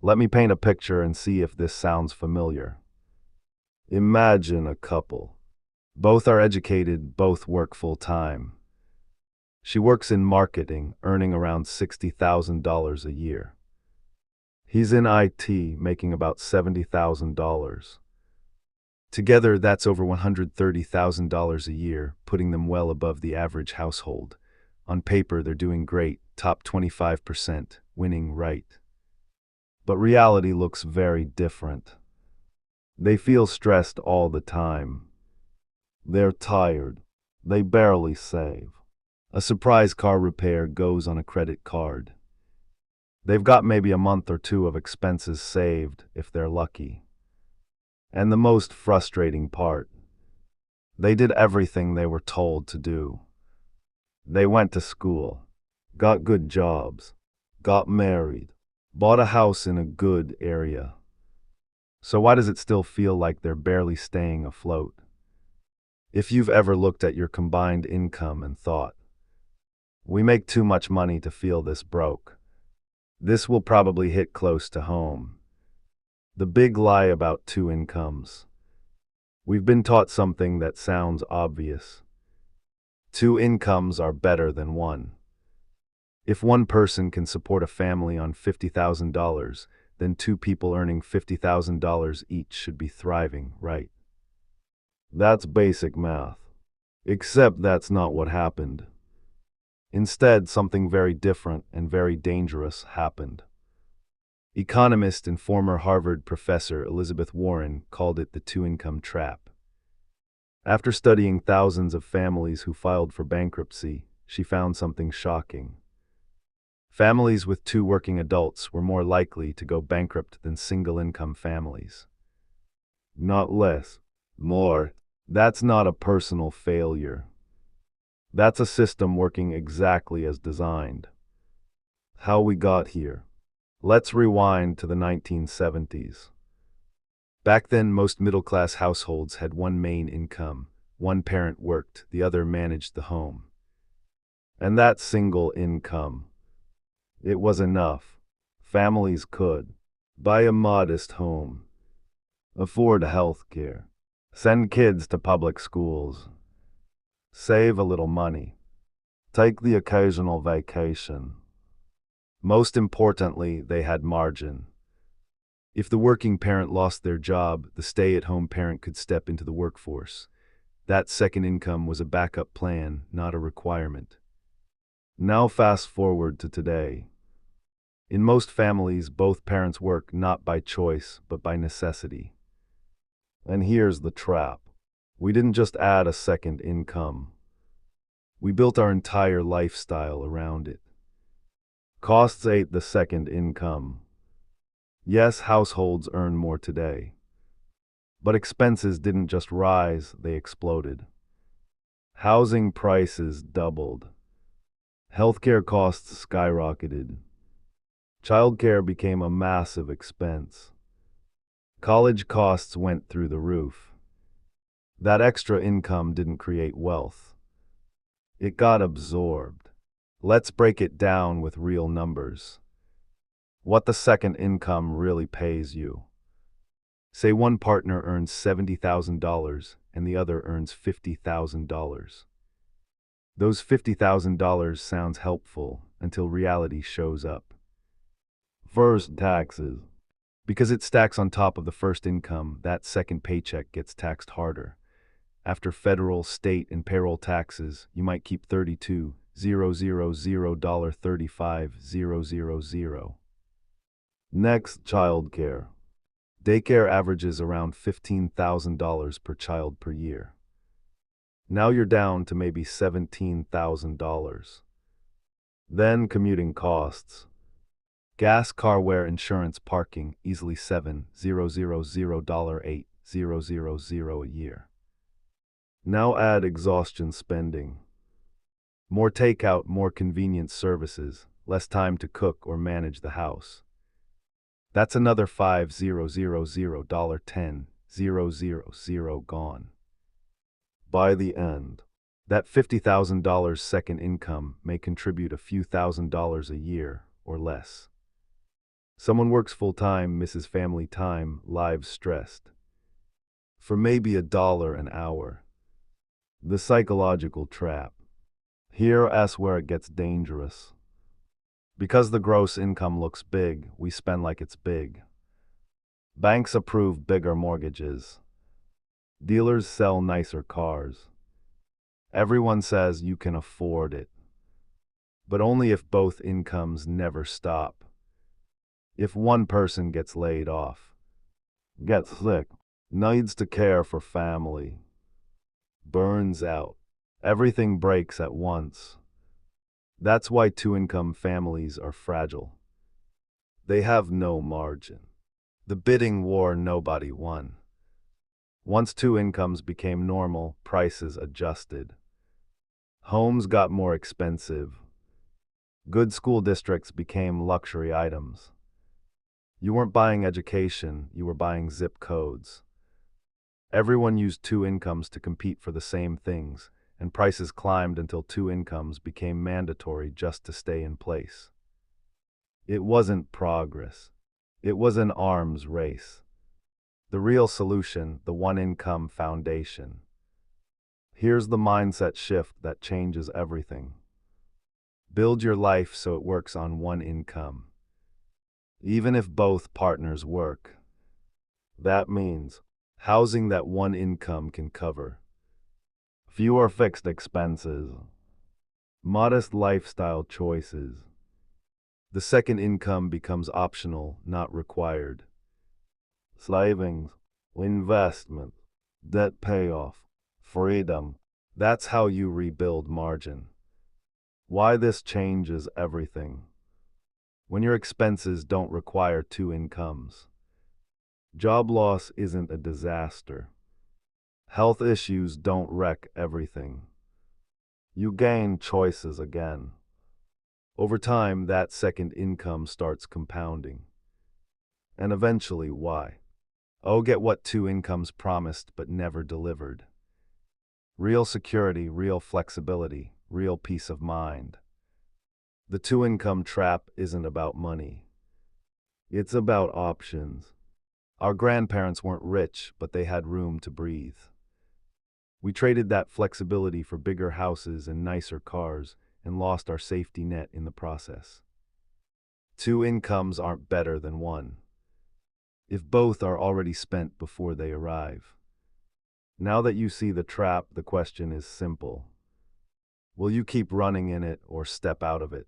Let me paint a picture and see if this sounds familiar. Imagine a couple. Both are educated, both work full-time. She works in marketing, earning around $60,000 a year. He's in IT, making about $70,000. Together, that's over $130,000 a year, putting them well above the average household. On paper, they're doing great, top 25%, winning right. But reality looks very different. They feel stressed all the time. They're tired. They barely save. A surprise car repair goes on a credit card. They've got maybe a month or two of expenses saved, if they're lucky. And the most frustrating part, they did everything they were told to do. They went to school, got good jobs, got married, bought a house in a good area. So why does it still feel like they're barely staying afloat? If you've ever looked at your combined income and thought, we make too much money to feel this broke, this will probably hit close to home. The big lie about two incomes. We've been taught something that sounds obvious. Two incomes are better than one. If one person can support a family on $50,000, then two people earning $50,000 each should be thriving, right? That's basic math. Except that's not what happened. Instead, something very different and very dangerous happened. Economist and former Harvard professor Elizabeth Warren called it the two-income trap. After studying thousands of families who filed for bankruptcy, she found something shocking. Families with two working adults were more likely to go bankrupt than single-income families. Not less, more. That's not a personal failure. That's a system working exactly as designed. How we got here. Let's rewind to the 1970s. Back then, most middle-class households had one main income. One parent worked, the other managed the home. And that single income, it was enough. Families could buy a modest home, afford health care, send kids to public schools, save a little money, take the occasional vacation. Most importantly, they had margin. If the working parent lost their job, the stay-at-home parent could step into the workforce. That second income was a backup plan, not a requirement. Now fast forward to today. In most families, both parents work not by choice, but by necessity. And here's the trap. We didn't just add a second income. We built our entire lifestyle around it. Costs ate the second income. Yes, households earn more today. But expenses didn't just rise, they exploded. Housing prices doubled. Healthcare costs skyrocketed. Childcare became a massive expense. College costs went through the roof. That extra income didn't create wealth. It got absorbed. Let's break it down with real numbers. What the second income really pays you. Say one partner earns $70,000 and the other earns $50,000. Those $50,000 sounds helpful until reality shows up. First, taxes. Because it stacks on top of the first income, that second paycheck gets taxed harder. After federal, state, and payroll taxes, you might keep $32,000.35,000. Next, childcare. Daycare averages around $15,000 per child per year. Now you're down to maybe $17,000. Then commuting costs. Gas, car wear, insurance, parking, easily $7,000.8,000 a year. Now add exhaustion spending. More takeout, more convenience services, less time to cook or manage the house. That's another $5,000.10,000 gone. By the end, that $50,000 second income may contribute a few $1,000s a year or less. Someone works full-time, misses family time, lives stressed. For maybe $1 an hour. The psychological trap. Here's where it gets dangerous. Because the gross income looks big, we spend like it's big. Banks approve bigger mortgages. Dealers sell nicer cars. Everyone says you can afford it. But only if both incomes never stop. If one person gets laid off, gets sick, needs to care for family, burns out, everything breaks at once. That's why two-income families are fragile. They have no margin. The bidding war nobody won. Once two incomes became normal, prices adjusted. Homes got more expensive. Good school districts became luxury items. You weren't buying education, you were buying zip codes. Everyone used two incomes to compete for the same things, and prices climbed until two incomes became mandatory just to stay in place. It wasn't progress. It was an arms race. The real solution, the one-income foundation. Here's the mindset shift that changes everything. Build your life so it works on one income. Even if both partners work. That means housing that one income can cover. Fewer fixed expenses. Modest lifestyle choices. The second income becomes optional, not required. Savings, investment, debt payoff, freedom. That's how you rebuild margin. Why this changes everything. When your expenses don't require two incomes. Job loss isn't a disaster. Health issues don't wreck everything. You gain choices again. Over time, that second income starts compounding. And eventually, why? Oh, get what two incomes promised but never delivered. Real security, real flexibility, real peace of mind. The two-income trap isn't about money. It's about options. Our grandparents weren't rich, but they had room to breathe. We traded that flexibility for bigger houses and nicer cars and lost our safety net in the process. Two incomes aren't better than one, if both are already spent before they arrive. Now that you see the trap, the question is simple. Will you keep running in it or step out of it?